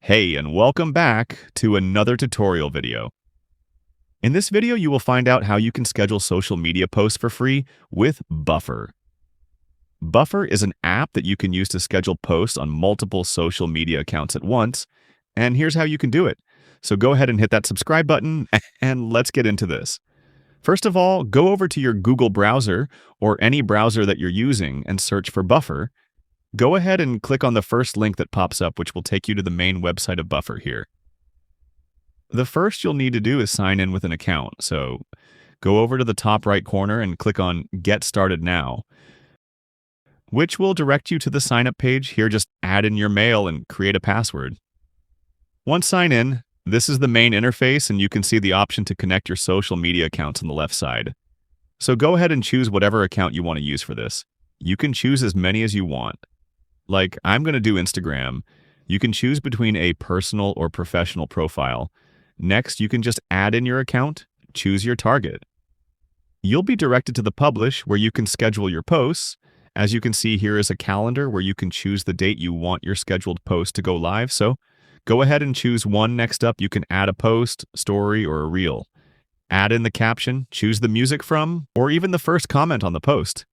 Hey, and welcome back to another tutorial video. In this video, you will find out how you can schedule social media posts for free with Buffer. Buffer is an app that you can use to schedule posts on multiple social media accounts at once, and here's how you can do it. So go ahead and hit that subscribe button, and let's get into this. First of all, go over to your Google browser or any browser that you're using and search for Buffer. Go ahead and click on the first link that pops up, which will take you to the main website of Buffer here. The first you'll need to do is sign in with an account. So go over to the top right corner and click on Get Started Now, which will direct you to the sign up page. Here, just add in your mail and create a password. Once signed in, this is the main interface, and you can see the option to connect your social media accounts on the left side. So go ahead and choose whatever account you want to use for this. You can choose as many as you want. Like, I'm going to do Instagram. You can choose between a personal or professional profile. Next, you can just add in your account, choose your target. You'll be directed to the Publish, where you can schedule your posts. As you can see, here is a calendar where you can choose the date you want your scheduled post to go live. So go ahead and choose one. Next up, you can add a post, story, or a reel. Add in the caption, choose the music from, or even the first comment on the post.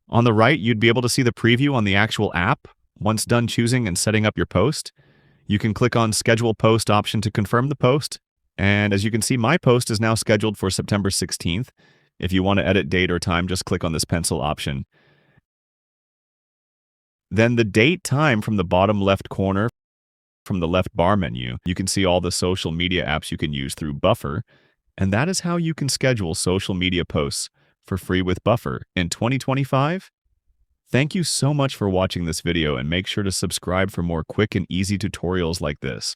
On the right, you'd be able to see the preview on the actual app. Once done choosing and setting up your post, you can click on Schedule Post option to confirm the post. And as you can see, my post is now scheduled for September 16th. If you want to edit date or time, just click on this pencil option. Then the date time from the bottom left corner from the left bar menu, you can see all the social media apps you can use through Buffer. And that is how you can schedule social media posts for free with Buffer in 2025. Thank you so much for watching this video, and make sure to subscribe for more quick and easy tutorials like this.